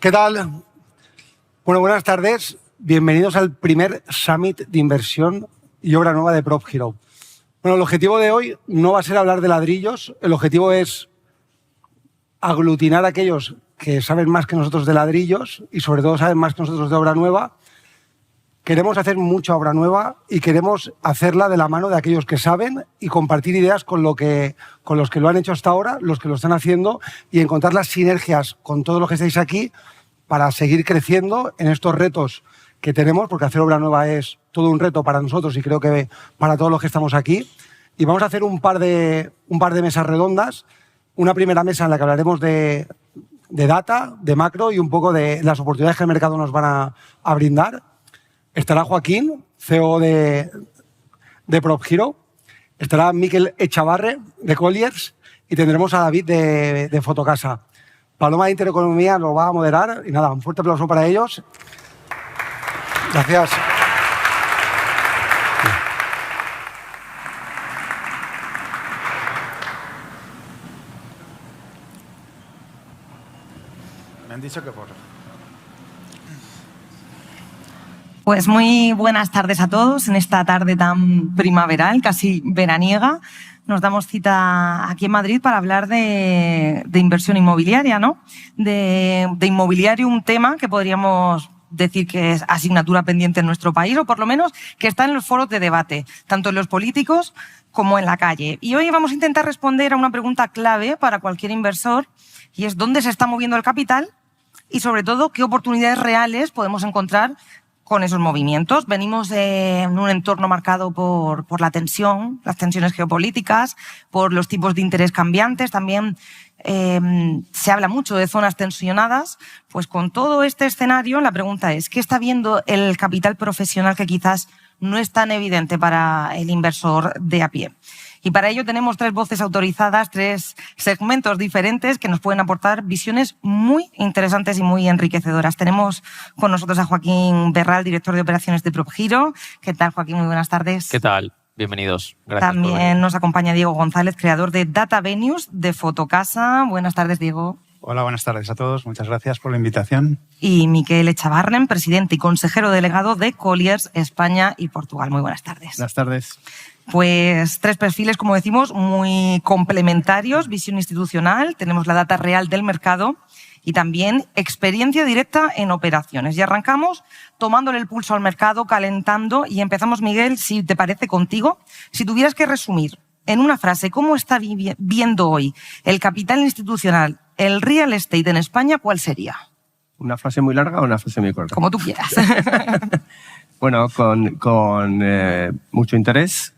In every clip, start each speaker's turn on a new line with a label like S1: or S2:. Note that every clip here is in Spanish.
S1: ¿Qué tal? Bueno, buenas tardes. Bienvenidos al primer Summit de Inversión y Obra Nueva de PropHero. Bueno, el objetivo de hoy no va a ser hablar de ladrillos. El objetivo es aglutinar a aquellos que saben más que nosotros de ladrillos y sobre todo saben más que nosotros de obra nueva. Queremos hacer mucha obra nueva y queremos hacerla de la mano de aquellos que saben y compartir ideas con los que lo han hecho hasta ahora, los que lo están haciendo, y encontrar las sinergias con todos los que estáis aquí para seguir creciendo en estos retos que tenemos, porque hacer obra nueva es todo un reto para nosotros y creo que para todos los que estamos aquí. Y vamos a hacer un par de mesas redondas. Una primera mesa en la que hablaremos de data, de macro y un poco de las oportunidades que el mercado nos van a brindar. Estará Joaquín, CEO de PropHero. Estará Miquel Echavarre, de Colliers. Y tendremos a David de Fotocasa. Paloma de Intereconomía lo va a moderar. Y nada, un fuerte aplauso para ellos. Gracias.
S2: Me han dicho que por...
S3: Pues muy buenas tardes a todos en esta tarde tan primaveral, casi veraniega. Nos damos cita aquí en Madrid para hablar de inversión inmobiliaria, ¿no? De inmobiliario, un tema que podríamos decir que es asignatura pendiente en nuestro país, o por lo menos que está en los foros de debate, tanto en los políticos como en la calle. Y hoy vamos a intentar responder a una pregunta clave para cualquier inversor, y es ¿dónde se está moviendo el capital? Y sobre todo, ¿qué oportunidades reales podemos encontrar con esos movimientos? Venimos en un entorno marcado por la tensión, las tensiones geopolíticas, por los tipos de interés cambiantes. También se habla mucho de zonas tensionadas. Pues con todo este escenario, la pregunta es, ¿qué está viendo el capital profesional que quizás no es tan evidente para el inversor de a pie? Y para ello tenemos tres voces autorizadas, tres segmentos diferentes que nos pueden aportar visiones muy interesantes y muy enriquecedoras. Tenemos con nosotros a Joaquín Berral, director de operaciones de PropHero. ¿Qué tal, Joaquín? Muy buenas tardes.
S4: ¿Qué tal? Bienvenidos. Gracias.
S3: También nos acompaña Diego González, creador de Data Venues de Fotocasa. Buenas tardes, Diego.
S2: Hola, buenas tardes a todos. Muchas gracias por la invitación.
S3: Y Miquel Echavarren, presidente y consejero delegado de Colliers, España y Portugal. Muy buenas tardes.
S2: Buenas tardes.
S3: Pues tres perfiles, como decimos, muy complementarios. Visión institucional, tenemos la data real del mercado y también experiencia directa en operaciones. Y arrancamos tomándole el pulso al mercado, calentando, y empezamos, Miguel, si te parece, contigo. Si tuvieras que resumir en una frase cómo está viendo hoy el capital institucional, el real estate en España, ¿cuál sería?
S5: ¿Una frase muy larga o una frase muy corta?
S3: Como tú quieras.
S5: Bueno, con mucho interés,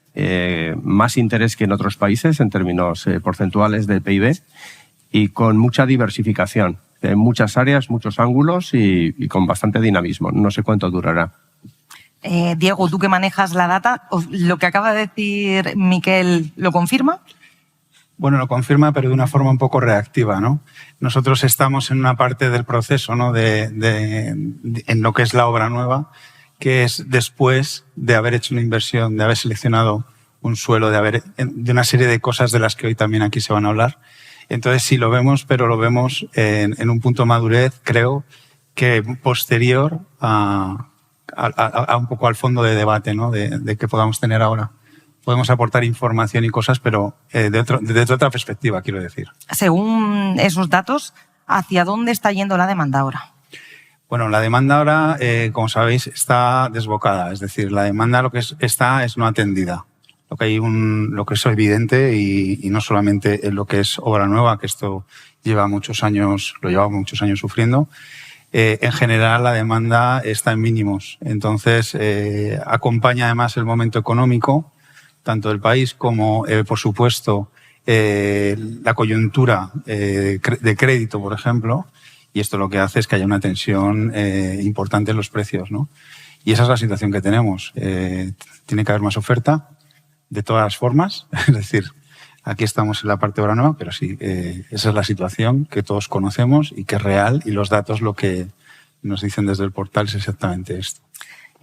S5: más interés que en otros países en términos porcentuales del PIB, y con mucha diversificación, en muchas áreas, muchos ángulos y con bastante dinamismo. No sé cuánto durará.
S3: Diego, tú que manejas la data, ¿lo que acaba de decir Miquel lo confirma?
S2: Bueno, lo confirma, pero de una forma un poco reactiva, ¿no? Nosotros estamos en una parte del proceso, ¿no? En lo que es la obra nueva, que es después de haber hecho una inversión, de haber seleccionado un suelo, de una serie de cosas de las que hoy también aquí se van a hablar. Entonces sí lo vemos, pero lo vemos en un punto de madurez, creo, que posterior a un poco al fondo de debate, ¿no? de que podamos tener ahora. Podemos aportar información y cosas, pero desde otra perspectiva, quiero decir.
S3: Según esos datos, ¿hacia dónde está yendo la demanda ahora?
S2: Bueno, la demanda ahora, como sabéis, está desbocada. Es decir, la demanda lo que es no atendida. Lo que es evidente y no solamente en lo que es obra nueva, que esto lo lleva muchos años sufriendo. En general, la demanda está en mínimos. Entonces, acompaña además el momento económico, tanto del país como, por supuesto, la coyuntura de crédito, por ejemplo, y esto lo que hace es que haya una tensión importante en los precios, ¿no? Y esa es la situación que tenemos. Tiene que haber más oferta de todas las formas, es decir, aquí estamos en la parte de obra nueva, pero sí, esa es la situación que todos conocemos y que es real, y los datos lo que nos dicen desde el portal es exactamente esto.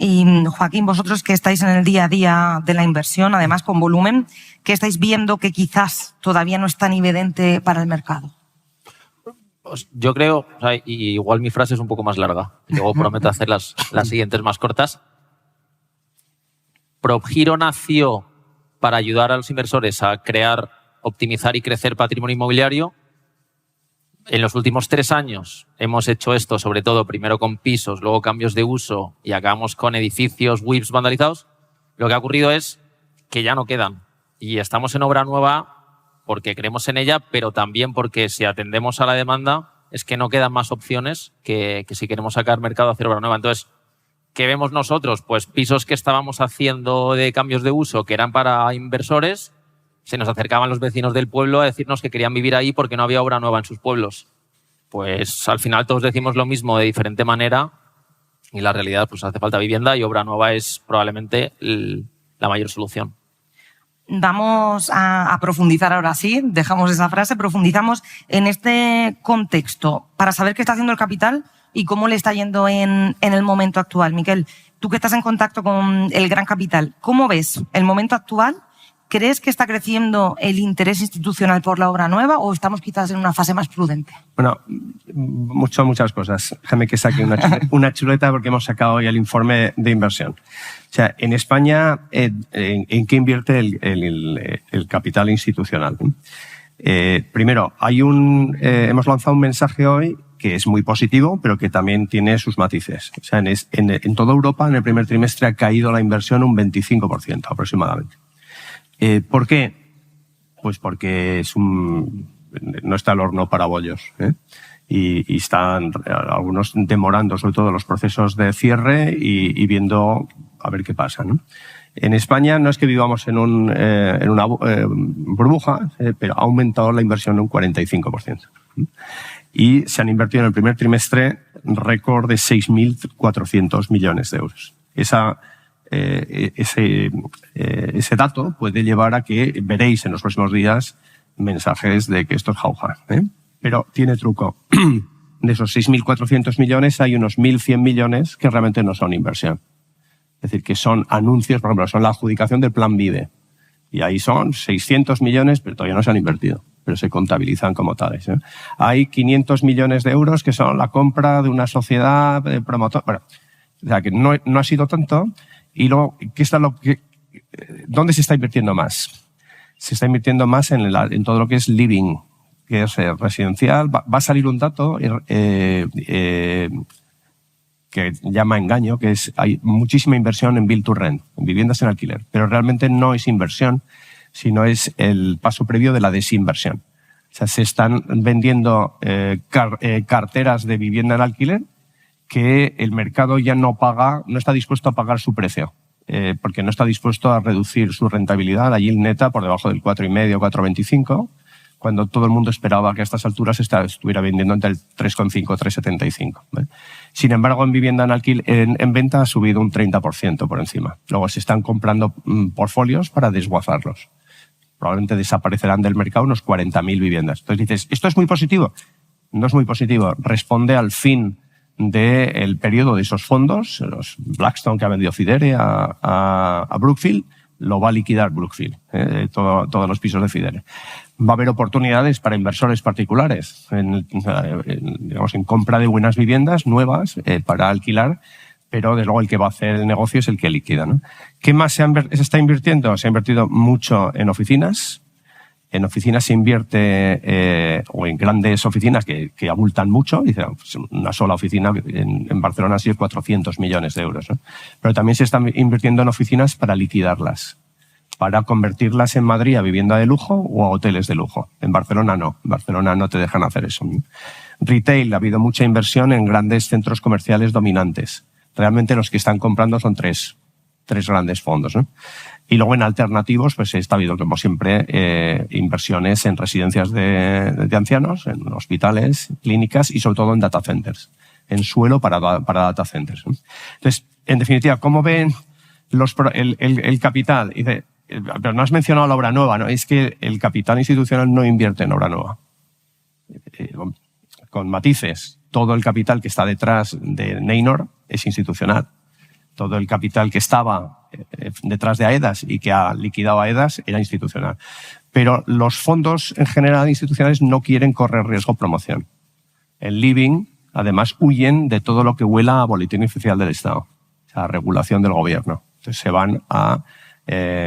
S3: Y Joaquín, vosotros que estáis en el día a día de la inversión, además con volumen, ¿qué estáis viendo que quizás todavía no es tan evidente para el mercado?
S4: Pues yo creo, o sea, y igual mi frase es un poco más larga, luego prometo hacer las siguientes más cortas. PropGiro nació para ayudar a los inversores a crear, optimizar y crecer patrimonio inmobiliario. En los últimos 3 años hemos hecho esto, sobre todo primero con pisos, luego cambios de uso y acabamos con edificios, WIPs vandalizados. Lo que ha ocurrido es que ya no quedan y estamos en obra nueva porque creemos en ella, pero también porque si atendemos a la demanda es que no quedan más opciones que si queremos sacar mercado a hacer obra nueva. Entonces, ¿qué vemos nosotros? Pues pisos que estábamos haciendo de cambios de uso que eran para inversores. Se nos acercaban los vecinos del pueblo a decirnos que querían vivir ahí porque no había obra nueva en sus pueblos. Pues al final todos decimos lo mismo de diferente manera y la realidad pues hace falta vivienda y obra nueva es probablemente la mayor solución.
S3: Vamos a profundizar ahora sí, dejamos esa frase, profundizamos en este contexto para saber qué está haciendo el capital y cómo le está yendo en el momento actual. Miquel, tú que estás en contacto con el gran capital, ¿cómo ves el momento actual? ¿Crees que está creciendo el interés institucional por la obra nueva o estamos quizás en una fase más prudente?
S5: Bueno, muchas cosas. Déjame que saque una chuleta porque hemos sacado hoy el informe de inversión. O sea, en España, ¿en qué invierte el capital institucional? Primero, hemos lanzado un mensaje hoy que es muy positivo, pero que también tiene sus matices. O sea, en toda Europa, en el primer trimestre, ha caído la inversión un 25% aproximadamente. ¿Por qué? Pues porque no está el horno para bollos, ¿eh? Y están algunos demorando, sobre todo los procesos de cierre y viendo a ver qué pasa, ¿no? En España no es que vivamos en una burbuja, pero ha aumentado la inversión un 45%. Y se han invertido en el primer trimestre récord de 6.400 millones de euros. Ese dato puede llevar a que veréis en los próximos días mensajes de que esto es jauja, ¿eh? Pero tiene truco. De esos 6.400 millones hay unos 1.100 millones que realmente no son inversión. Es decir, que son anuncios, por ejemplo, son la adjudicación del Plan Vive. Y ahí son 600 millones, pero todavía no se han invertido, pero se contabilizan como tales, ¿eh? Hay 500 millones de euros que son la compra de una sociedad promotora. Bueno, o sea, que no ha sido tanto. Y luego, ¿dónde se está invirtiendo más? Se está invirtiendo más en todo lo que es living, que es residencial. Va a salir un dato que llama engaño, que hay muchísima inversión en build to rent, en viviendas en alquiler, pero realmente no es inversión, sino es el paso previo de la desinversión. O sea, se están vendiendo carteras de vivienda en alquiler que el mercado ya no está dispuesto a pagar su precio, porque no está dispuesto a reducir su rentabilidad, la yield neta, por debajo del 4,5 o 4,25, cuando todo el mundo esperaba que a estas alturas estuviera vendiendo entre el 3,5 o 3,75. ¿Vale? Sin embargo, en vivienda en venta ha subido un 30% por encima. Luego se están comprando portfolios para desguazarlos. Probablemente desaparecerán del mercado unos 40.000 viviendas. Entonces dices, ¿esto es muy positivo? No es muy positivo. Responde al fin del periodo de esos fondos. Los Blackstone, que ha vendido Fidere a Brookfield, lo va a liquidar Brookfield, todos los pisos de Fidere. Va a haber oportunidades para inversores particulares en compra de buenas viviendas nuevas para alquilar, pero desde luego el que va a hacer el negocio es el que liquida, ¿no? ¿Qué más se está invirtiendo? Se ha invertido mucho en oficinas. En oficinas se invierte, o en grandes oficinas que abultan mucho. Dice, pues una sola oficina en Barcelona ha sido 400 millones de euros, ¿no? Pero también se está invirtiendo en oficinas para liquidarlas, para convertirlas en Madrid a vivienda de lujo o a hoteles de lujo. En Barcelona no. En Barcelona no te dejan hacer eso. Retail, ha habido mucha inversión en grandes centros comerciales dominantes. Realmente los que están comprando son tres grandes fondos, ¿no? Y luego en alternativos, pues está habido, como siempre, inversiones en residencias de ancianos, en hospitales, clínicas y sobre todo en data centers, en suelo para data centers, ¿no? Entonces, en definitiva, ¿cómo ven el capital? Dice, pero no has mencionado la obra nueva, ¿no? Es que el capital institucional no invierte en obra nueva. Con matices, todo el capital que está detrás de Neinor es institucional. Todo el capital que estaba detrás de AEDAS y que ha liquidado AEDAS era institucional. Pero los fondos en general institucionales no quieren correr riesgo promoción. el living, además huyen de todo lo que huela a boletín oficial del Estado, o sea, regulación del gobierno. Entonces se van a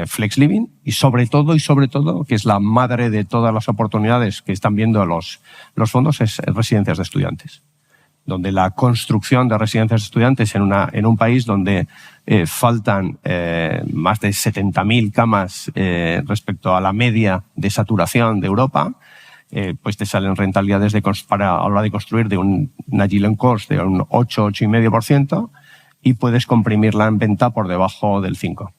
S5: flex living y sobre todo, que es la madre de todas las oportunidades que están viendo los fondos, es residencias de estudiantes, donde la construcción de residencias de estudiantes en un país donde faltan más de 70.000 camas respecto a la media de saturación de Europa, pues te salen rentabilidades para a la hora de construir de una yield on cost de un 8,5% y puedes comprimirla en venta por debajo del 5%.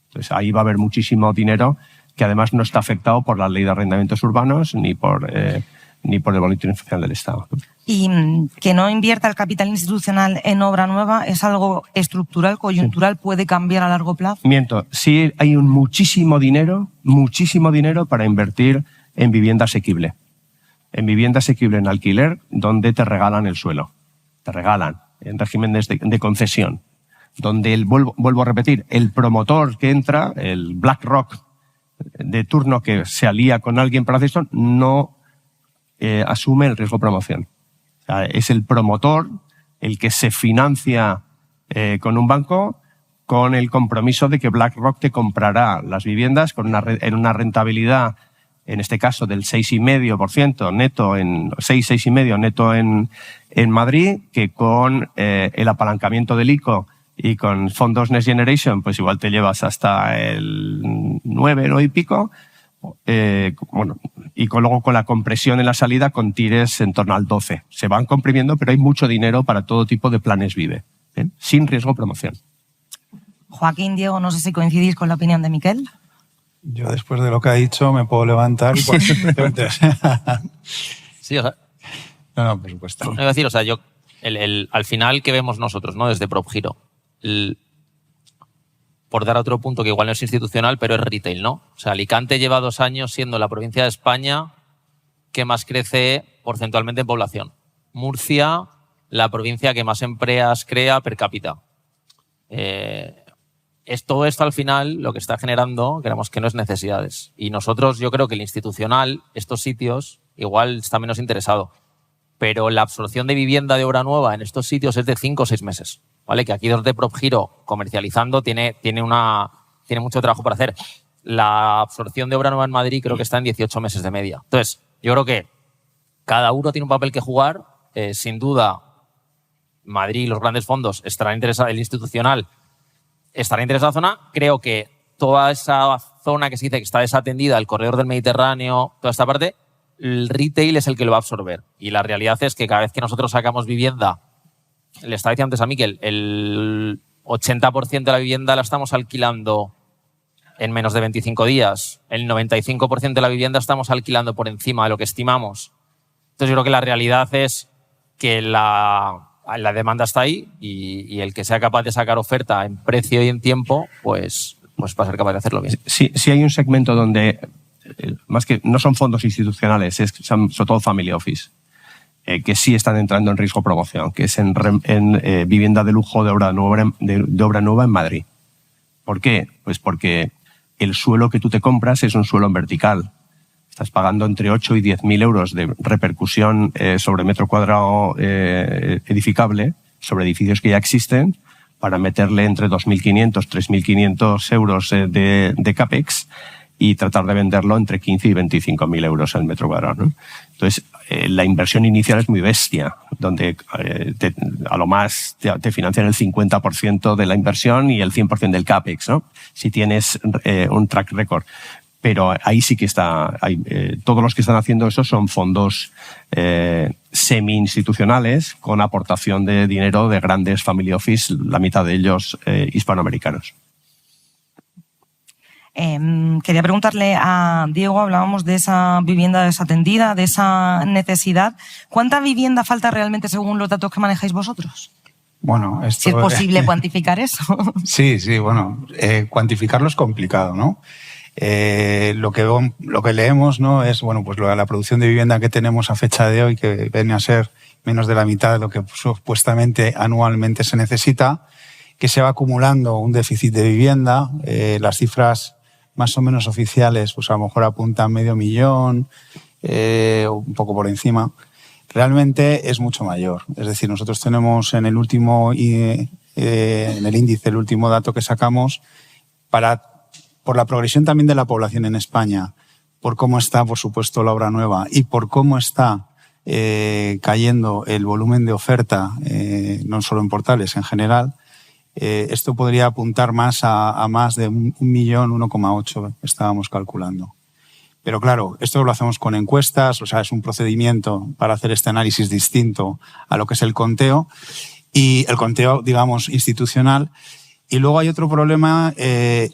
S5: Entonces ahí va a haber muchísimo dinero que además no está afectado por la ley de arrendamientos urbanos ni por el boletín oficial del Estado.
S3: Y que no invierta el capital institucional en obra nueva es algo estructural, coyuntural, puede cambiar a largo plazo.
S5: Miento, sí hay muchísimo dinero para invertir en vivienda asequible. En vivienda asequible en alquiler, donde te regalan el suelo. Te regalan en regímenes de concesión. Donde, vuelvo a repetir, el promotor que entra, el BlackRock de turno que se alía con alguien para hacer esto, no asume el riesgo de promoción. O sea, es el promotor el que se financia con un banco con el compromiso de que BlackRock te comprará las viviendas en una rentabilidad, en este caso del 6,5% neto, 6,5% neto en Madrid, que con el apalancamiento del ICO y con fondos Next Generation, pues igual te llevas hasta el 9 y pico. Y luego con la compresión en la salida con tires en torno al 12. Se van comprimiendo, pero hay mucho dinero para todo tipo de planes Vive, sin riesgo de promoción.
S3: Joaquín, Diego, no sé si coincidís con la opinión de Miquel.
S2: Yo después de lo que ha dicho me puedo levantar y
S4: Sí, o sea,
S2: No, por supuesto.
S4: Es decir, o sea, al final que vemos nosotros, ¿no? Desde PropGiro, por dar otro punto que igual no es institucional, pero es retail, ¿no? O sea, Alicante lleva 2 años siendo la provincia de España que más crece porcentualmente en población. Murcia, la provincia que más empleos crea per cápita. Todo esto al final lo que está generando, creemos que no es necesidades. Y nosotros, yo creo que el institucional, estos sitios, igual está menos interesado. Pero la absorción de vivienda de obra nueva en estos sitios es de 5 o 6 meses. ¿Vale? Que aquí desde PropGiro, comercializando, tiene mucho trabajo por hacer. La absorción de obra nueva en Madrid creo que está en 18 meses de media. Entonces, yo creo que cada uno tiene un papel que jugar. Sin duda, Madrid y los grandes fondos estarán interesados, el institucional estará interesado en la zona. Creo que toda esa zona que se dice que está desatendida, el corredor del Mediterráneo, toda esta parte, el retail es el que lo va a absorber. Y la realidad es que cada vez que nosotros sacamos vivienda, le estaba diciendo antes a Miquel, el 80% de la vivienda la estamos alquilando en menos de 25 días. El 95% de la vivienda estamos alquilando por encima de lo que estimamos. Entonces yo creo que la realidad es que la demanda está ahí y el que sea capaz de sacar oferta en precio y en tiempo, pues va a ser capaz de hacerlo bien.
S5: Sí hay un segmento donde, más que no son fondos institucionales, son sobre todo family office, que sí están entrando en riesgo de promoción, que es en vivienda de lujo de obra nueva en Madrid. ¿Por qué? Pues porque el suelo que tú te compras es un suelo en vertical. Estás pagando entre 8 y 10.000 euros de repercusión sobre metro cuadrado edificable, sobre edificios que ya existen, para meterle entre 2.500 y 3.500 euros de CAPEX y tratar de venderlo entre 15 y 25.000 euros el metro cuadrado, ¿no? Entonces, la inversión inicial es muy bestia, donde a lo más te financian el 50% de la inversión y el 100% del CAPEX, ¿no? Si tienes un track record. Pero ahí sí que está. Todos los que están haciendo eso son fondos semi-institucionales con aportación de dinero de grandes family office, la mitad de ellos hispanoamericanos.
S3: Quería preguntarle a Diego, hablábamos de esa vivienda desatendida, de esa necesidad. ¿Cuánta vivienda falta realmente según los datos que manejáis vosotros?
S2: Bueno, esto,
S3: si es posible cuantificar eso.
S2: Sí, bueno, cuantificarlo es complicado, ¿no? Lo que leemos, ¿no? Es, bueno, pues la producción de vivienda que tenemos a fecha de hoy, que viene a ser menos de la mitad de lo que supuestamente anualmente se necesita, que se va acumulando un déficit de vivienda. Las cifras más o menos oficiales, pues a lo mejor apuntan 500.000, un poco por encima. realmente es mucho mayor. Es decir, nosotros tenemos en el último en el índice, el último dato que sacamos, por la progresión también de la población en España, por cómo está, por supuesto, la obra nueva y por cómo está cayendo el volumen de oferta, no solo en portales, en general, esto podría apuntar más a más de 1 millón, 1,8 estábamos calculando. Pero claro, esto lo hacemos con encuestas, o sea, es un procedimiento para hacer este análisis distinto a lo que es el conteo, y el conteo, digamos, institucional. Y luego hay otro problema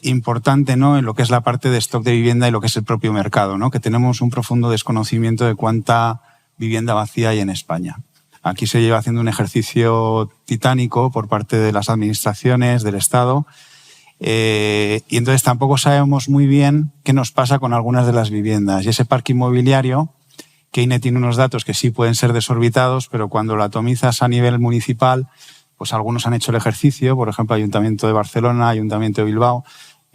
S2: importante, ¿no?, en lo que es la parte de stock de vivienda y lo que es el propio mercado, ¿no?, que tenemos un profundo desconocimiento de cuánta vivienda vacía hay en España. Aquí se lleva haciendo un ejercicio titánico por parte de las administraciones, del Estado, y entonces tampoco sabemos muy bien qué nos pasa con algunas de las viviendas. Y ese parque inmobiliario, que INE tiene unos datos que sí pueden ser desorbitados, pero cuando lo atomizas a nivel municipal, pues algunos han hecho el ejercicio, por ejemplo, Ayuntamiento de Barcelona, Ayuntamiento de Bilbao,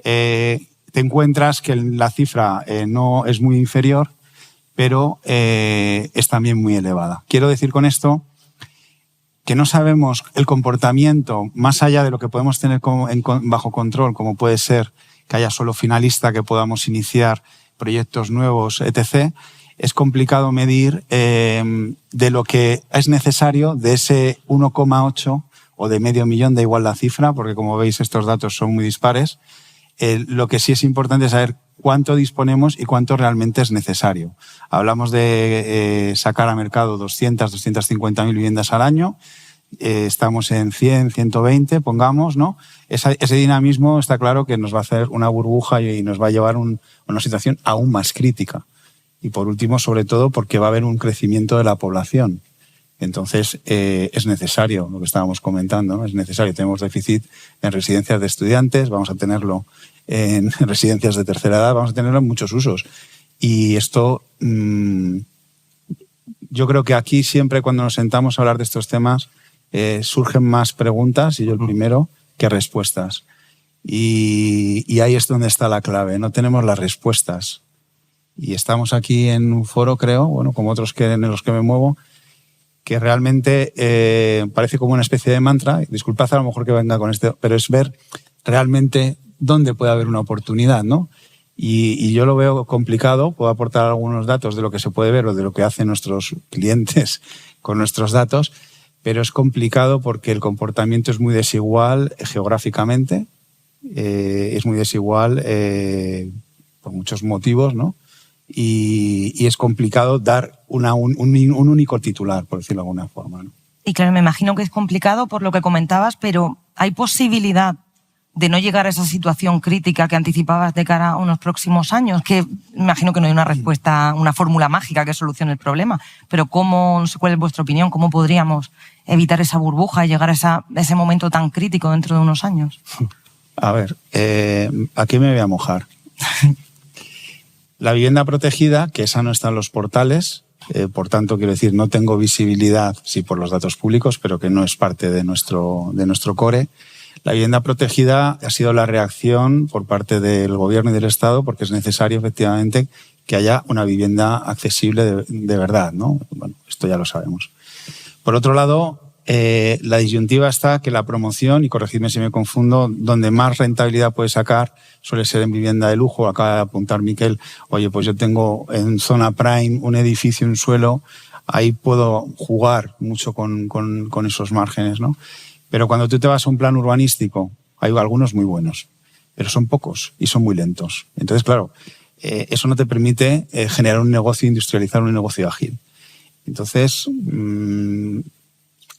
S2: te encuentras que la cifra no es muy inferior, pero es también muy elevada. Quiero decir con esto que no sabemos el comportamiento más allá de lo que podemos tener bajo control, como puede ser que haya solo finalista, que podamos iniciar proyectos nuevos, etc. Es complicado medir de lo que es necesario de ese 1,8 o de medio millón, da igual la cifra, porque como veis estos datos son muy dispares. Lo que sí es importante es saber cuánto disponemos y cuánto realmente es necesario. Hablamos de sacar a mercado 200, 250.000 viviendas al año. Estamos en 100, 120, pongamos, ¿no? Ese dinamismo está claro que nos va a hacer una burbuja y nos va a llevar a una situación aún más crítica. Y por último, sobre todo, porque va a haber un crecimiento de la población. Entonces, es necesario, lo que estábamos comentando, ¿no? Es necesario. Tenemos déficit en residencias de estudiantes, vamos a tenerlo en residencias de tercera edad, vamos a tenerlo en muchos usos. Y esto, yo creo que aquí siempre cuando nos sentamos a hablar de estos temas, surgen más preguntas, y yo el primero, que respuestas. Y ahí es donde está la clave, no tenemos las respuestas. Y estamos aquí en un foro, creo, bueno, como otros en los que me muevo, que realmente parece como una especie de mantra. Disculpad a lo mejor que venga con esto, pero es ver realmente dónde puede haber una oportunidad, ¿no? Y yo lo veo complicado. Puedo aportar algunos datos de lo que se puede ver o de lo que hacen nuestros clientes con nuestros datos, pero es complicado porque el comportamiento es muy desigual geográficamente, es muy desigual por muchos motivos, ¿no? Y es complicado dar un único titular, por decirlo de alguna forma, ¿no?
S3: Y claro, me imagino que es complicado por lo que comentabas, pero ¿hay posibilidad de no llegar a esa situación crítica que anticipabas de cara a unos próximos años? Que me imagino que no hay una respuesta, una fórmula mágica que solucione el problema, pero ¿cómo, no sé cuál es vuestra opinión, cómo podríamos evitar esa burbuja y llegar a ese momento tan crítico dentro de unos años?
S2: A ver, aquí me voy a mojar. La vivienda protegida, que esa no está en los portales, por tanto, quiero decir, no tengo visibilidad, sí, por los datos públicos, pero que no es parte de nuestro core. La vivienda protegida ha sido la reacción por parte del Gobierno y del Estado, porque es necesario, efectivamente, que haya una vivienda accesible de verdad, ¿no? Bueno, esto ya lo sabemos. Por otro lado, la disyuntiva está que la promoción, y corregidme si me confundo, donde más rentabilidad puede sacar suele ser en vivienda de lujo. Acaba de apuntar Miquel, oye, pues yo tengo en zona prime un edificio, un suelo, ahí puedo jugar mucho con esos márgenes, ¿no? Pero cuando tú te vas a un plan urbanístico, hay algunos muy buenos, pero son pocos y son muy lentos. Entonces, claro, eso no te permite generar un negocio, industrializar un negocio ágil. Entonces,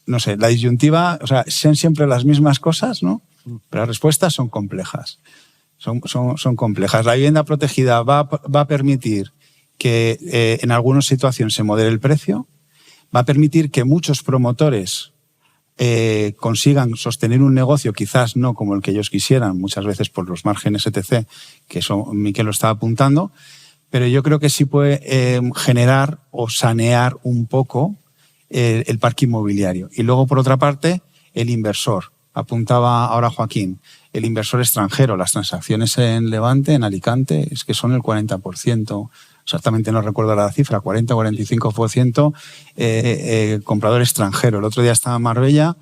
S2: no sé, la disyuntiva, o sea, son siempre las mismas cosas, ¿no? Pero las respuestas son complejas. Son complejas. La vivienda protegida va a permitir que en algunas situaciones se modere el precio, va a permitir que muchos promotores consigan sostener un negocio, quizás no como el que ellos quisieran, muchas veces por los márgenes etc., que eso Miquel lo estaba apuntando, pero yo creo que sí puede generar o sanear un poco el parque inmobiliario. Y luego, por otra parte, el inversor. Apuntaba ahora Joaquín, el inversor extranjero. Las transacciones en Levante, en Alicante, es que son el 40%. exactamente no recuerdo la cifra, 40 o 45% comprador extranjero. El otro día estaba en Marbella,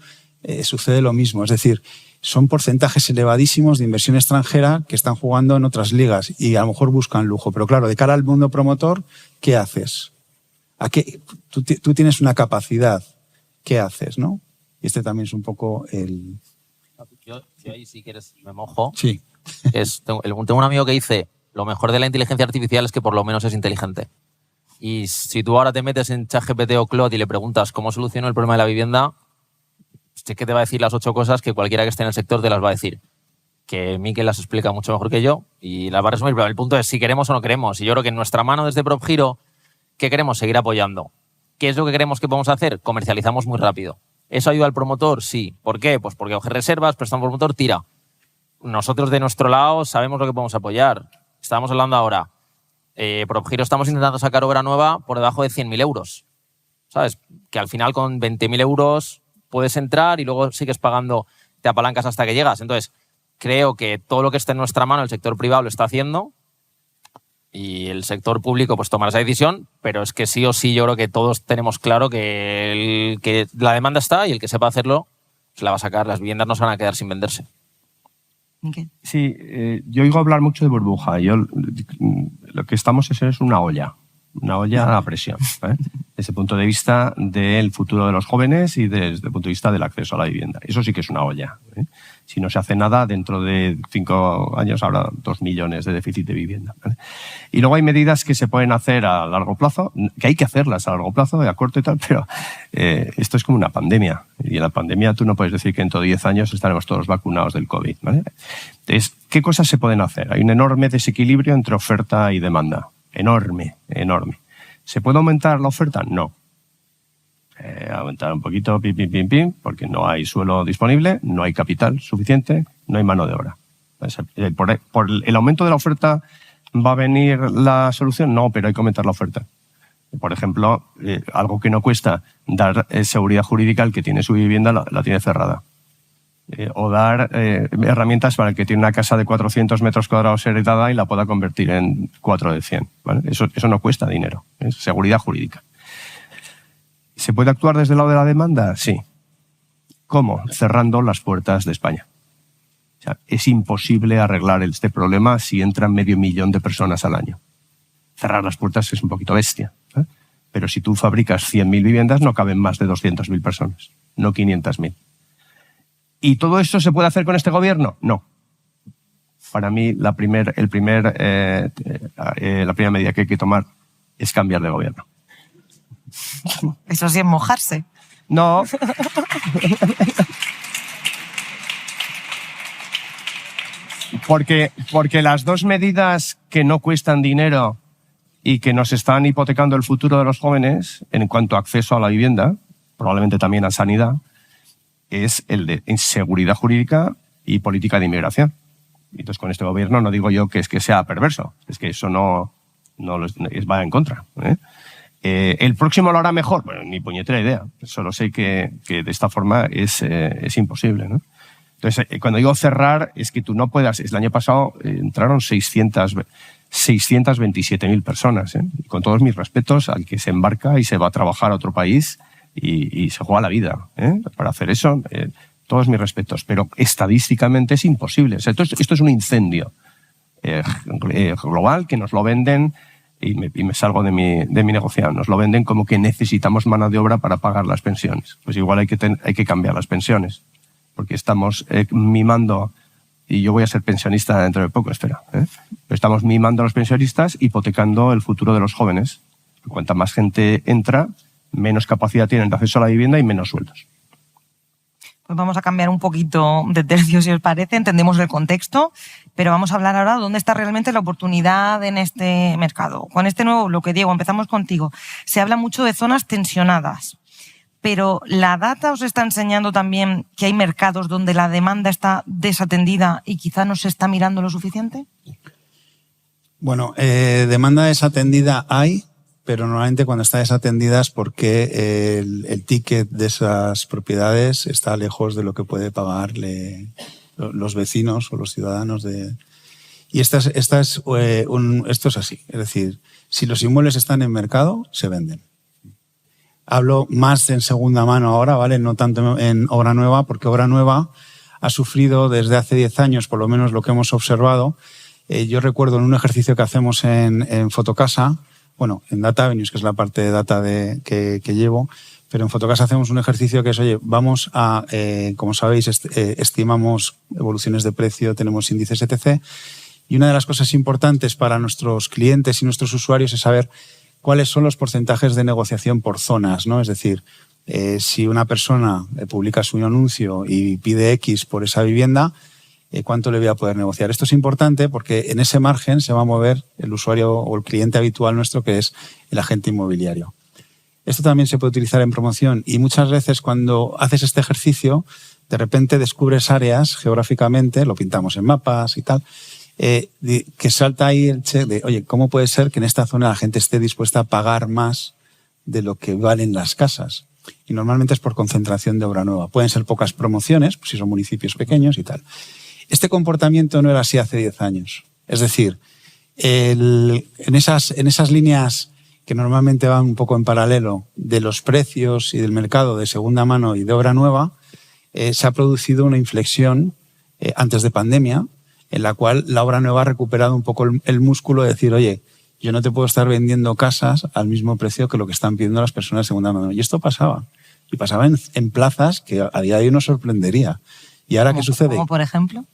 S2: sucede lo mismo. Es decir, son porcentajes elevadísimos de inversión extranjera que están jugando en otras ligas y a lo mejor buscan lujo. Pero claro, de cara al mundo promotor, ¿qué haces? ¿A qué? Tú tienes una capacidad. ¿Qué haces, no? Y este también es un poco el...
S4: Yo ahí, si quieres, me mojo.
S2: Sí.
S4: Tengo un amigo que dice, lo mejor de la inteligencia artificial es que por lo menos es inteligente. Y si tú ahora te metes en ChatGPT o Claude y le preguntas cómo soluciono el problema de la vivienda, sé que te va a decir las 8 cosas que cualquiera que esté en el sector te las va a decir. Que Mikel las explica mucho mejor que yo y las va a resumir. Pero el punto es si queremos o no queremos. Y yo creo que en nuestra mano desde PropHero, ¿qué queremos? Seguir apoyando. ¿Qué es lo que queremos que podemos hacer? Comercializamos muy rápido. ¿Eso ayuda al promotor? Sí. ¿Por qué? Pues porque coge reservas, préstamo promotor, tira. Nosotros de nuestro lado sabemos lo que podemos apoyar. Estábamos hablando ahora. PropHero estamos intentando sacar obra nueva por debajo de 100.000 euros. ¿Sabes? Que al final con 20.000 euros puedes entrar y luego sigues pagando, te apalancas hasta que llegas. Entonces, creo que todo lo que esté en nuestra mano, el sector privado lo está haciendo y el sector público pues tomará esa decisión, pero es que sí o sí yo creo que todos tenemos claro que la demanda está y el que sepa hacerlo se la va a sacar. Las viviendas no se van a quedar sin venderse.
S3: Okay.
S5: Sí, yo oigo hablar mucho de burbuja. Lo que estamos es una olla a presión, ¿eh? Desde el punto de vista del futuro de los jóvenes y desde el punto de vista del acceso a la vivienda. Eso sí que es una olla, ¿eh? Si no se hace nada, dentro de 5 años habrá 2 millones de déficit de vivienda, ¿vale? Y luego hay medidas que se pueden hacer a largo plazo, que hay que hacerlas a largo plazo, a corto y tal, pero esto es como una pandemia. Y en la pandemia tú no puedes decir que dentro de 10 años estaremos todos vacunados del COVID, ¿vale? Entonces, ¿qué cosas se pueden hacer? Hay un enorme desequilibrio entre oferta y demanda. Enorme. ¿Se puede aumentar la oferta? No. Aumentar un poquito, pim, porque no hay suelo disponible, no hay capital suficiente, no hay mano de obra. ¿Por el aumento de la oferta va a venir la solución? No, pero hay que aumentar la oferta. Por ejemplo, algo que no cuesta, dar seguridad jurídica al que tiene su vivienda, la tiene cerrada. O dar herramientas para el que tiene una casa de 400 metros cuadrados heredada y la pueda convertir en 4 de 100. ¿Vale? Eso no cuesta dinero, es seguridad jurídica. ¿Se puede actuar desde el lado de la demanda? Sí. ¿Cómo? Cerrando las puertas de España. O sea, es imposible arreglar este problema si entran 500.000 de personas al año. Cerrar las puertas es un poquito bestia, ¿eh? Pero si tú fabricas 100.000 viviendas no caben más de 200.000 personas, no 500.000. ¿Y todo eso se puede hacer con este gobierno? No. Para mí la primera medida que hay que tomar es cambiar de gobierno.
S3: Eso sí es mojarse.
S5: No. Porque las 2 medidas que no cuestan dinero y que nos están hipotecando el futuro de los jóvenes en cuanto a acceso a la vivienda, probablemente también a sanidad, es el de inseguridad jurídica y política de inmigración. Entonces, con este gobierno no digo yo que sea perverso, es que eso no va en contra, ¿eh? ¿El próximo lo hará mejor? Bueno, ni puñetera idea. Solo sé que de esta forma es imposible, ¿no? Entonces, cuando digo cerrar, es que tú no puedas... El año pasado entraron 627.000 personas, ¿eh? Y con todos mis respetos al que se embarca y se va a trabajar a otro país y se juega la vida, ¿eh? Para hacer eso, todos mis respetos. Pero estadísticamente es imposible. O sea, esto es un incendio global que nos lo venden... Y me salgo de mi negociado. Nos lo venden como que necesitamos mano de obra para pagar las pensiones. Pues igual hay que cambiar las pensiones, porque estamos mimando, y yo voy a ser pensionista dentro de poco, espera, ¿eh? Pero estamos mimando a los pensionistas, hipotecando el futuro de los jóvenes. Cuanta más gente entra, menos capacidad tienen de acceso a la vivienda y menos sueldos.
S3: Pues vamos a cambiar un poquito de tercio, si os parece. Entendemos el contexto, pero vamos a hablar ahora de dónde está realmente la oportunidad en este mercado. Con este nuevo bloque, Diego, empezamos contigo. Se habla mucho de zonas tensionadas, pero ¿la data os está enseñando también que hay mercados donde la demanda está desatendida y quizá no se está mirando lo suficiente?
S2: Bueno, demanda desatendida hay, pero normalmente cuando está desatendida es porque el ticket de esas propiedades está lejos de lo que puede pagarle los vecinos o los ciudadanos Y esto es así. Es decir, si los inmuebles están en mercado, se venden. Hablo más en segunda mano ahora, ¿vale? No tanto en obra nueva, porque obra nueva ha sufrido desde hace 10 años, por lo menos lo que hemos observado. Yo recuerdo en un ejercicio que hacemos en Fotocasa, bueno, en Data Avenues, que es la parte de data que llevo, pero en Fotocasa hacemos un ejercicio que es, oye, vamos a, como sabéis, estimamos evoluciones de precio, tenemos índices, etc. Y una de las cosas importantes para nuestros clientes y nuestros usuarios es saber cuáles son los porcentajes de negociación por zonas, ¿no? Es decir, si una persona publica su anuncio y pide X por esa vivienda, ¿cuánto le voy a poder negociar? Esto es importante porque en ese margen se va a mover el usuario o el cliente habitual nuestro, que es el agente inmobiliario. Esto también se puede utilizar en promoción y muchas veces cuando haces este ejercicio, de repente descubres áreas geográficamente, lo pintamos en mapas y tal, que salta ahí el check de, oye, ¿cómo puede ser que en esta zona la gente esté dispuesta a pagar más de lo que valen las casas? Y normalmente es por concentración de obra nueva. Pueden ser pocas promociones, pues si son municipios pequeños y tal. Este comportamiento no era así hace 10 años. Es decir, en esas líneas que normalmente van un poco en paralelo de los precios y del mercado de segunda mano y de obra nueva, se ha producido una inflexión antes de pandemia, en la cual la obra nueva ha recuperado un poco el músculo de decir, oye, yo no te puedo estar vendiendo casas al mismo precio que lo que están pidiendo las personas de segunda mano. Y esto pasaba. Y pasaba en plazas que a día de hoy nos sorprendería. ¿Y ahora qué sucede?
S3: ¿Como por ejemplo?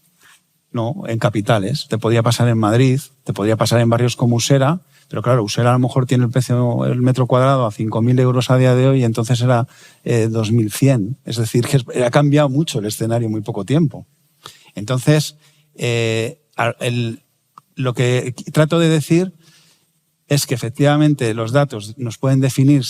S2: No, en capitales. Te podía pasar en Madrid, te podía pasar en barrios como Usera, pero claro, Usera a lo mejor tiene el precio, el metro cuadrado a 5.000 euros a día de hoy y entonces era 2.100. Es decir, que ha cambiado mucho el escenario en muy poco tiempo. Entonces, lo que trato de decir es que efectivamente los datos nos pueden definir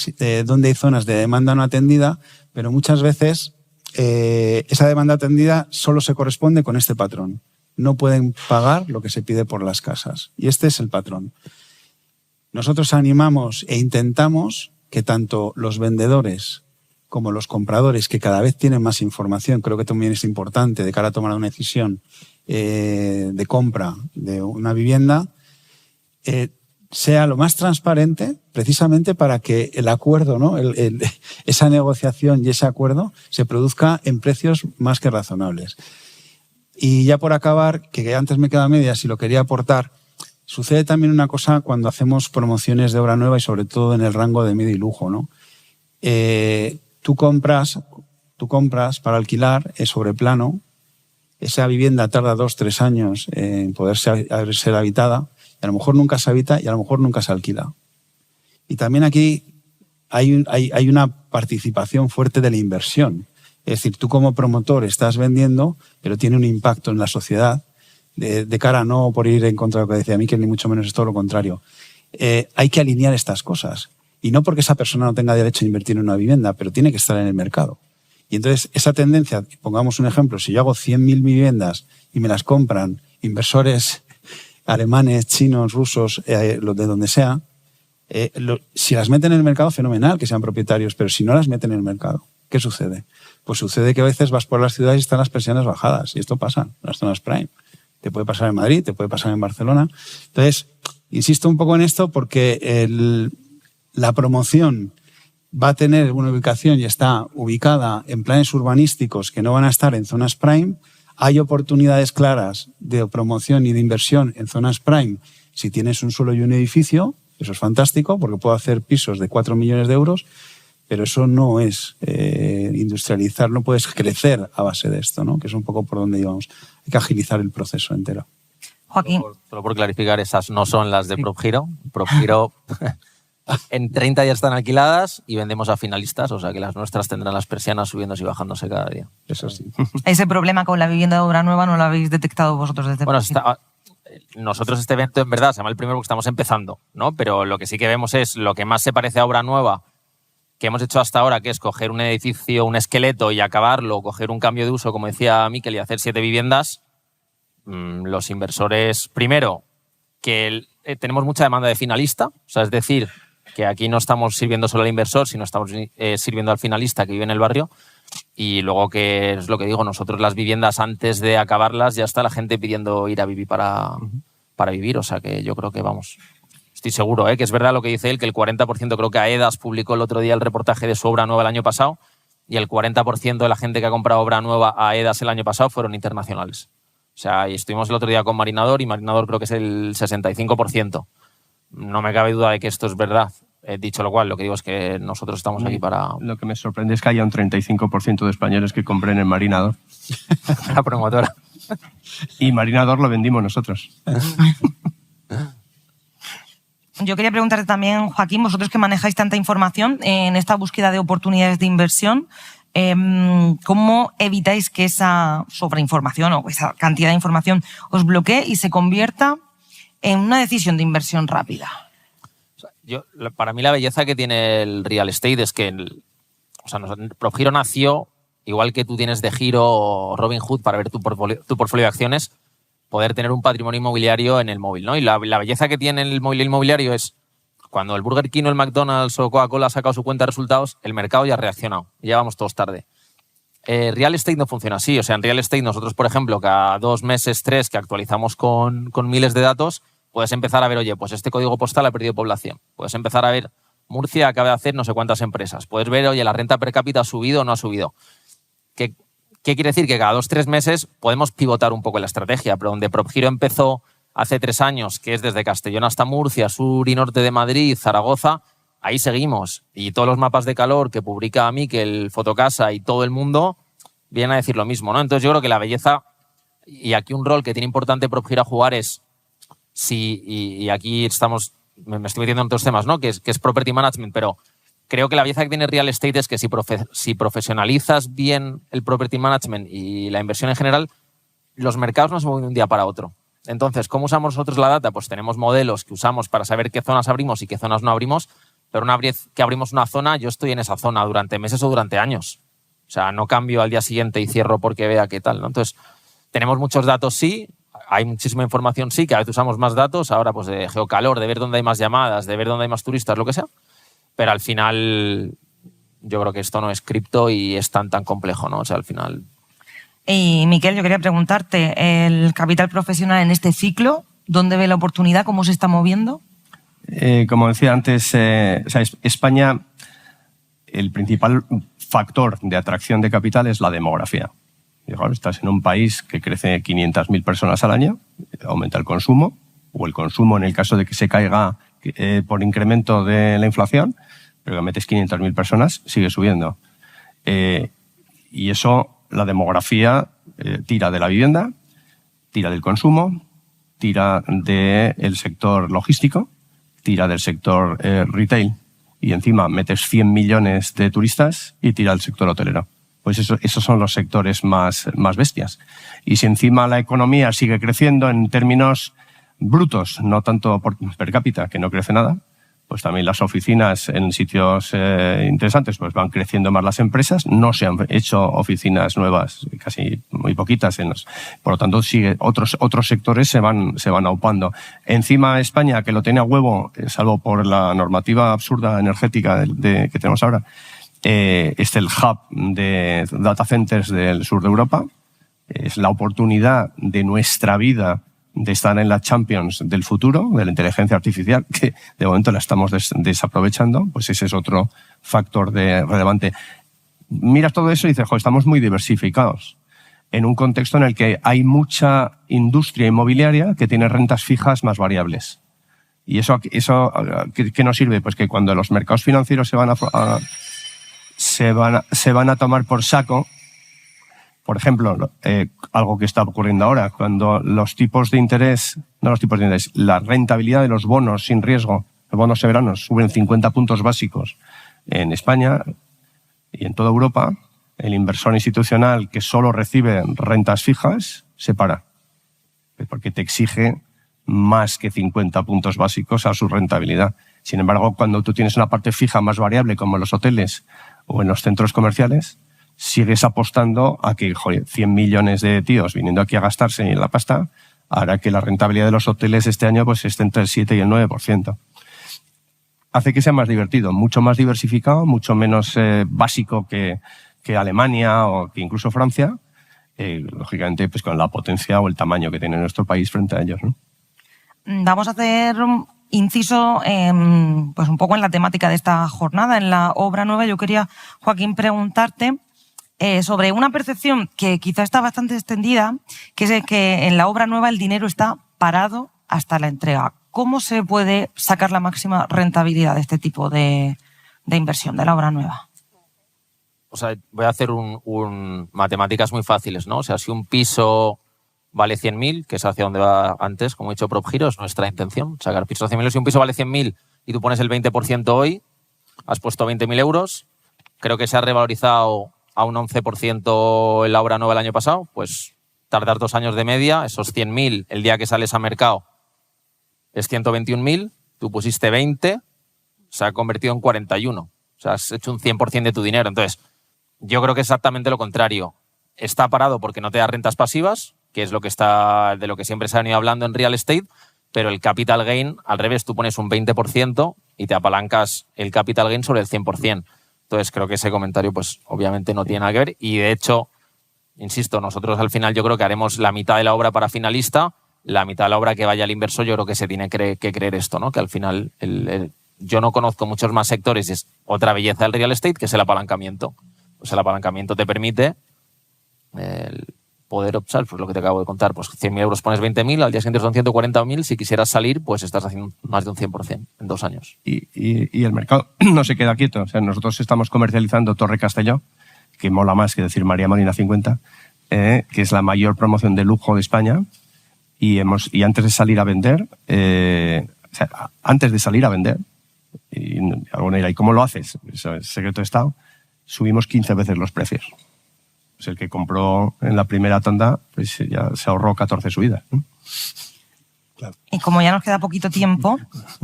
S2: dónde hay zonas de demanda no atendida, pero muchas veces esa demanda atendida solo se corresponde con este patrón. No pueden pagar lo que se pide por las casas. Y este es el patrón. Nosotros animamos e intentamos que tanto los vendedores como los compradores, que cada vez tienen más información, creo que también es importante de cara a tomar una decisión de compra de una vivienda, sea lo más transparente, precisamente para que el acuerdo, ¿no? Esa negociación y ese acuerdo se produzca en precios más que razonables. Y ya por acabar, que antes me queda medias y lo quería aportar, sucede también una cosa cuando hacemos promociones de obra nueva y sobre todo en el rango de medio y lujo, ¿no? Tú compras para alquilar sobre plano, esa vivienda tarda 2-3 años en poder ser habitada, y a lo mejor nunca se habita y a lo mejor nunca se alquila. Y también aquí hay una participación fuerte de la inversión. Es decir, tú como promotor estás vendiendo, pero tiene un impacto en la sociedad, de cara no por ir en contra de lo que decía Miquel, ni mucho menos es todo lo contrario. Hay que alinear estas cosas. Y no porque esa persona no tenga derecho a invertir en una vivienda, pero tiene que estar en el mercado. Y entonces esa tendencia, pongamos un ejemplo, si yo hago 100.000 viviendas y me las compran inversores alemanes, chinos, rusos, de donde sea, si las meten en el mercado, fenomenal que sean propietarios, pero si no las meten en el mercado, ¿qué sucede? Pues sucede que a veces vas por las ciudades y están las persianas bajadas, y esto pasa en las zonas prime. Te puede pasar en Madrid, te puede pasar en Barcelona. Entonces, insisto un poco en esto porque la promoción va a tener una ubicación y está ubicada en planes urbanísticos que no van a estar en zonas prime. Hay oportunidades claras de promoción y de inversión en zonas prime si tienes un suelo y un edificio. Eso es fantástico porque puedo hacer pisos de 4 millones de euros, pero eso no es industrializar, no puedes crecer a base de esto, ¿no? Que es un poco por donde íbamos. Hay que agilizar el proceso entero.
S3: Joaquín.
S4: Solo por clarificar, esas no son las de PropHero. PropHero en 30 ya están alquiladas y vendemos a finalistas, o sea que las nuestras tendrán las persianas subiéndose y bajándose cada día.
S2: Eso sí.
S3: Ese problema con la vivienda de obra nueva no lo habéis detectado vosotros desde
S4: Bueno, nosotros este evento en verdad se llama el primero porque estamos empezando, ¿no? Pero lo que sí que vemos es lo que más se parece a obra nueva que hemos hecho hasta ahora, que es coger un edificio, un esqueleto y acabarlo, coger un cambio de uso, como decía Miquel, y hacer 7 viviendas. Los inversores, primero, que tenemos mucha demanda de finalista, o sea, es decir, que aquí no estamos sirviendo solo al inversor, sino estamos sirviendo al finalista que vive en el barrio. Y luego, que es lo que digo, nosotros las viviendas antes de acabarlas ya está la gente pidiendo ir a vivir para para vivir. O sea que yo creo que vamos... Estoy seguro, que es verdad lo que dice él, que el 40%, creo que AEDAS publicó el otro día el reportaje de su obra nueva el año pasado, y el 40% de la gente que ha comprado obra nueva a AEDAS el año pasado fueron internacionales. O sea, y estuvimos el otro día con Marinador, y Marinador creo que es el 65%. No me cabe duda de que esto es verdad. Dicho lo cual, lo que digo es que nosotros estamos aquí para...
S5: Lo que me sorprende es que haya un 35% de españoles que compren en Marinador.
S4: la promotora.
S5: Y Marinador lo vendimos nosotros.
S3: Yo quería preguntarte también, Joaquín, vosotros que manejáis tanta información en esta búsqueda de oportunidades de inversión, ¿cómo evitáis que esa sobreinformación o esa cantidad de información os bloquee y se convierta en una decisión de inversión rápida?
S4: Para mí la belleza que tiene el real estate es que PropGiro nació, igual que tú tienes de Giro o Robinhood para ver tu portfolio de acciones, poder tener un patrimonio inmobiliario en el móvil, ¿no? Y la belleza que tiene el móvil inmobiliario es cuando el Burger King o el McDonald's o Coca-Cola ha sacado su cuenta de resultados, el mercado ya ha reaccionado. Ya vamos todos tarde. Real estate no funciona así. O sea, en real estate nosotros, por ejemplo, cada 2 meses, 3, que actualizamos con miles de datos, puedes empezar a ver, oye, pues este código postal ha perdido población. Puedes empezar a ver, Murcia acaba de hacer no sé cuántas empresas. Puedes ver, oye, la renta per cápita ha subido o no ha subido. ¿Qué quiere decir? Que cada 2-3 meses podemos pivotar un poco la estrategia, pero donde PropGiro empezó hace 3 años, que es desde Castellón hasta Murcia, sur y norte de Madrid, Zaragoza, ahí seguimos. Y todos los mapas de calor que publica Miquel, Fotocasa y todo el mundo vienen a decir lo mismo, ¿no? Entonces yo creo que la belleza, y aquí un rol que tiene importante PropGiro a jugar es, y aquí me estoy metiendo en otros temas, ¿no? Que es property management, pero creo que la belleza que tiene real estate es que si profesionalizas bien el property management y la inversión en general, los mercados no se mueven de un día para otro. Entonces, ¿cómo usamos nosotros la data? Pues tenemos modelos que usamos para saber qué zonas abrimos y qué zonas no abrimos, pero una vez que abrimos una zona, yo estoy en esa zona durante meses o durante años. O sea, no cambio al día siguiente y cierro porque vea qué tal, ¿no? Entonces, tenemos muchos datos, sí, hay muchísima información, sí, que a veces usamos más datos, ahora pues de geocalor, de ver dónde hay más llamadas, de ver dónde hay más turistas, lo que sea. Pero al final yo creo que esto no es cripto y es tan complejo, ¿no? O sea, al final...
S3: Y Miquel, yo quería preguntarte, ¿el capital profesional en este ciclo, dónde ve la oportunidad, cómo se está moviendo?
S5: Como decía antes, España, el principal factor de atracción de capital es la demografía. Y, claro, estás en un país que crece 500.000 personas al año, aumenta el consumo, o el consumo en el caso de que se caiga por incremento de la inflación, pero que metes 500.000 personas, sigue subiendo. Y eso, la demografía, tira de la vivienda, tira del consumo, tira del sector logístico, tira del sector retail, y encima metes 100 millones de turistas y tira el sector hotelero. Pues esos son los sectores más bestias. Y si encima la economía sigue creciendo en términos brutos, no tanto per cápita, que no crece nada, pues también las oficinas en sitios interesantes pues van creciendo más las empresas. No se han hecho oficinas nuevas, casi muy poquitas. Por lo tanto, otros sectores se van aupando. Encima España, que lo tiene a huevo, salvo por la normativa absurda energética que tenemos ahora, es el hub de data centers del sur de Europa. Es la oportunidad de nuestra vida de estar en la Champions del futuro, de la inteligencia artificial, que de momento la estamos desaprovechando. Pues ese es otro factor relevante. Miras todo eso y dices, estamos muy diversificados en un contexto en el que hay mucha industria inmobiliaria que tiene rentas fijas más variables. ¿Y eso qué nos sirve? Pues que cuando los mercados financieros se van a tomar por saco, por ejemplo, algo que está ocurriendo ahora, cuando la rentabilidad de los bonos sin riesgo, los bonos soberanos, suben 50 puntos básicos en España y en toda Europa, el inversor institucional que solo recibe rentas fijas se para, porque te exige más que 50 puntos básicos a su rentabilidad. Sin embargo, cuando tú tienes una parte fija más variable, como en los hoteles o en los centros comerciales, sigues apostando a que 100 millones de tíos viniendo aquí a gastarse en la pasta hará que la rentabilidad de los hoteles este año pues esté entre el 7 y el 9%. Hace que sea más divertido, mucho más diversificado, mucho menos básico que Alemania o que incluso Francia, lógicamente pues con la potencia o el tamaño que tiene nuestro país frente a ellos, ¿no?
S3: vamos a hacer inciso pues un poco en la temática de esta jornada, en la obra nueva. Yo quería, Joaquín, preguntarte sobre una percepción que quizá está bastante extendida, que es que en la obra nueva el dinero está parado hasta la entrega. ¿Cómo se puede sacar la máxima rentabilidad de este tipo de inversión, de la obra nueva?
S4: O sea, voy a hacer matemáticas muy fáciles, ¿no? O sea, si un piso vale 100.000, que es hacia donde va antes, como he dicho, PropGiro, es nuestra intención, sacar pisos a 100.000. Si un piso vale 100.000 y tú pones el 20% hoy, has puesto 20.000 euros, creo que se ha revalorizado a un 11% en la obra nueva el año pasado, pues tardar 2 años de media, esos 100.000, el día que sales a mercado es 121.000, tú pusiste 20, se ha convertido en 41. O sea, has hecho un 100% de tu dinero. Entonces, yo creo que es exactamente lo contrario. Está parado porque no te da rentas pasivas, que es de lo que siempre se ha venido hablando en real estate, pero el capital gain, al revés, tú pones un 20% y te apalancas el capital gain sobre el 100%. Entonces, creo que ese comentario, pues, obviamente no tiene nada que ver. Y, de hecho, insisto, nosotros al final yo creo que haremos la mitad de la obra para finalista, la mitad de la obra que vaya al inversor. Yo creo que se tiene que creer esto, ¿no? Que al final yo no conozco muchos más sectores y es otra belleza del real estate, que es el apalancamiento. Pues el apalancamiento te permite poder optar, pues lo que te acabo de contar, pues 100.000 euros pones 20.000, al día siguiente son 140.000, si quisieras salir, pues estás haciendo más de un 100% en 2 años.
S5: Y el mercado no se queda quieto. O sea, nosotros estamos comercializando Torre Castelló, que mola más que decir María Molina 50, que es la mayor promoción de lujo de España, y antes de salir a vender, y alguno dirá, ¿y cómo lo haces? Eso es secreto de Estado. Subimos 15 veces los precios. Pues el que compró en la primera tanda, pues ya se ahorró 14 subidas, ¿no?
S1: Claro.
S3: Y como ya nos queda poquito tiempo,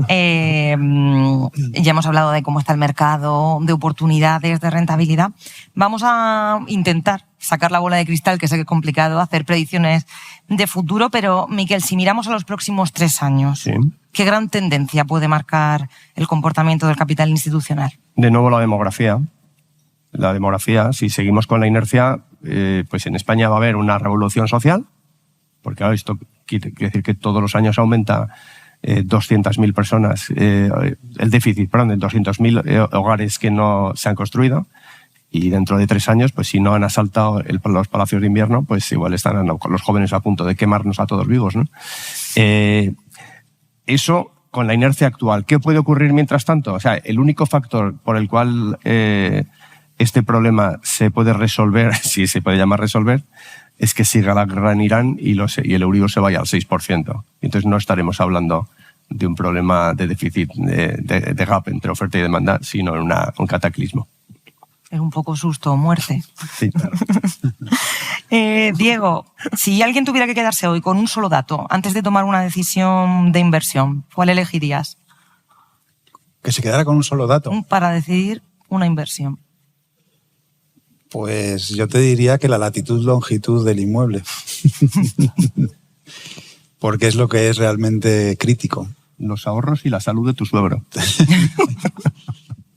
S3: ya hemos hablado de cómo está el mercado, de oportunidades, de rentabilidad. Vamos a intentar sacar la bola de cristal, que sé que es complicado, hacer predicciones de futuro, pero Miquel, si miramos a los próximos 3 años,
S5: Sí.
S3: ¿qué gran tendencia puede marcar el comportamiento del capital institucional?
S5: De nuevo la demografía. La demografía, si seguimos con la inercia, pues en España va a haber una revolución social, porque ahora esto quiere decir que todos los años aumenta 200.000 personas, el déficit, perdón, de 200.000 hogares que no se han construido, y dentro de 3 años, pues si no han asaltado los palacios de invierno, pues igual están los jóvenes a punto de quemarnos a todos vivos, ¿no? Eso con la inercia actual. ¿Qué puede ocurrir mientras tanto? O sea, el único factor por el cual este problema se puede resolver, si se puede llamar resolver, es que siga la guerra en Irán y el Euribor se vaya al 6%. Entonces no estaremos hablando de un problema de déficit, de gap entre oferta y demanda, sino en un cataclismo.
S3: Es un poco susto o muerte.
S5: Sí, claro.
S3: Diego, si alguien tuviera que quedarse hoy con un solo dato antes de tomar una decisión de inversión, ¿cuál elegirías?
S2: Que se quedara con un solo dato.
S3: Para decidir una inversión.
S2: Pues yo te diría que la latitud-longitud del inmueble. Porque es lo que es realmente crítico.
S5: Los ahorros y la salud de tu suegro.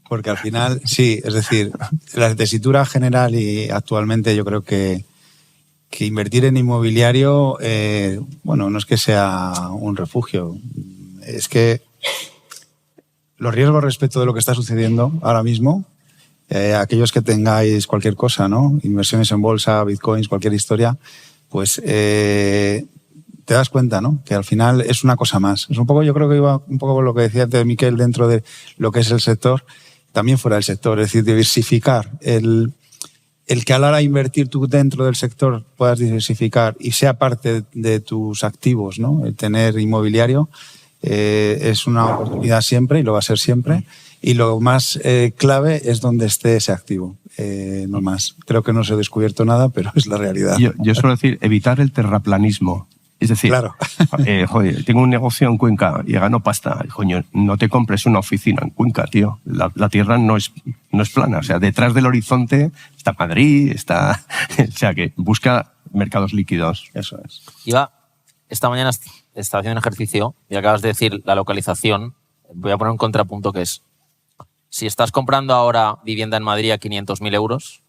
S2: Porque al final, sí, es decir, la tesitura general y actualmente yo creo que invertir en inmobiliario, bueno, no es que sea un refugio, es que los riesgos respecto de lo que está sucediendo ahora mismo, aquellos que tengáis cualquier cosa, ¿no? Inversiones en bolsa, bitcoins, cualquier historia, pues te das cuenta, ¿no? Que al final es una cosa más. Es un poco, yo creo que iba un poco con lo que decía antes Miquel dentro de lo que es el sector, también fuera del sector, es decir, diversificar. El que a la hora de invertir tú dentro del sector puedas diversificar y sea parte de tus activos, ¿no? El tener inmobiliario es una oportunidad siempre y lo va a ser siempre. Y lo más clave es donde esté ese activo, no más. Creo que no se ha descubierto nada, pero es la realidad.
S5: Yo suelo decir, evitar el terraplanismo. Es decir,
S2: claro.
S5: Joder, tengo un negocio en Cuenca y gano pasta. Coño, no te compres una oficina en Cuenca, tío. La tierra no es plana. O sea, detrás del horizonte está Madrid, está... O sea, que busca mercados líquidos.
S2: Eso es.
S4: Esta mañana estaba haciendo un ejercicio y acabas de decir la localización. Voy a poner un contrapunto que es, si estás comprando ahora vivienda en Madrid a 500.000 euros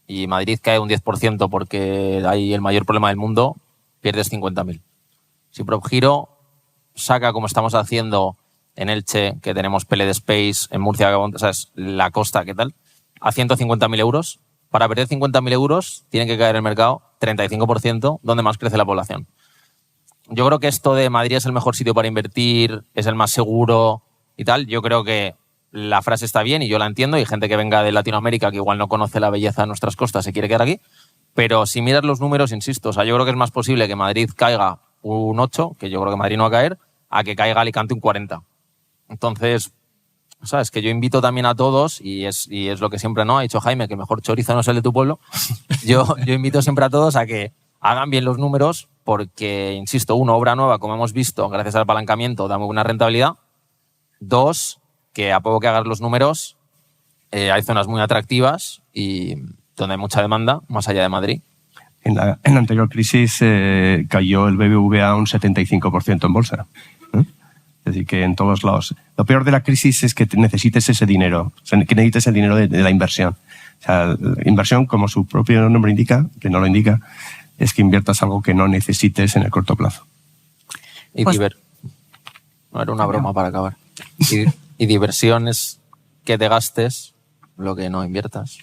S4: y Madrid cae un 10% porque hay el mayor problema del mundo, pierdes 50.000. Si PropGiro saca, como estamos haciendo en Elche, que tenemos PLD Space, en Murcia, o sea, es la costa, ¿qué tal? A 150.000 euros. Para perder 50.000 euros tiene que caer el mercado 35%, donde más crece la población. Yo creo que esto de Madrid es el mejor sitio para invertir, es el más seguro y tal. Yo creo que la frase está bien y yo la entiendo. Hay gente que venga de Latinoamérica que igual no conoce la belleza de nuestras costas, se quiere quedar aquí. Pero si miras los números, insisto, o sea, yo creo que es más posible que Madrid caiga un 8, que yo creo que Madrid no va a caer, a que caiga Alicante un 40. Entonces, ¿sabes? Que yo invito también a todos, y es lo que siempre no ha dicho Jaime, que mejor chorizo no es el de tu pueblo. Yo invito siempre a todos a que hagan bien los números, porque, insisto, uno, obra nueva, como hemos visto, gracias al apalancamiento, da muy buena rentabilidad. Dos, que a poco que hagas los números, hay zonas muy atractivas y donde hay mucha demanda, más allá de Madrid.
S5: En la anterior crisis cayó el BBVA un 75% en bolsa. Es decir, que en todos lados. Lo peor de la crisis es que necesites ese dinero, que necesites el dinero de la inversión. O sea, la inversión, como su propio nombre indica, que no lo indica, es que inviertas algo que no necesites en el corto plazo.
S4: Y
S3: Pues,
S4: no era una broma para acabar. Y diversión es que te gastes lo que no inviertas.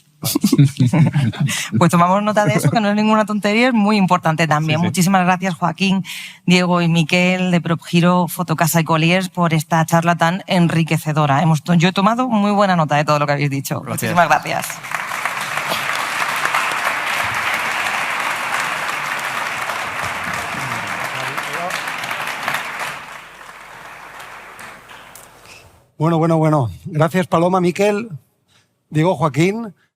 S3: Pues tomamos nota de eso, que no es ninguna tontería, es muy importante también.
S5: Sí, sí.
S3: Muchísimas gracias, Joaquín, Diego y Miquel de PropHero, Fotocasa y Colliers, por esta charla tan enriquecedora. Yo he tomado muy buena nota de todo lo que habéis dicho.
S5: Gracias.
S3: Muchísimas gracias.
S1: Bueno. Gracias, Paloma, Miquel, Diego, Joaquín.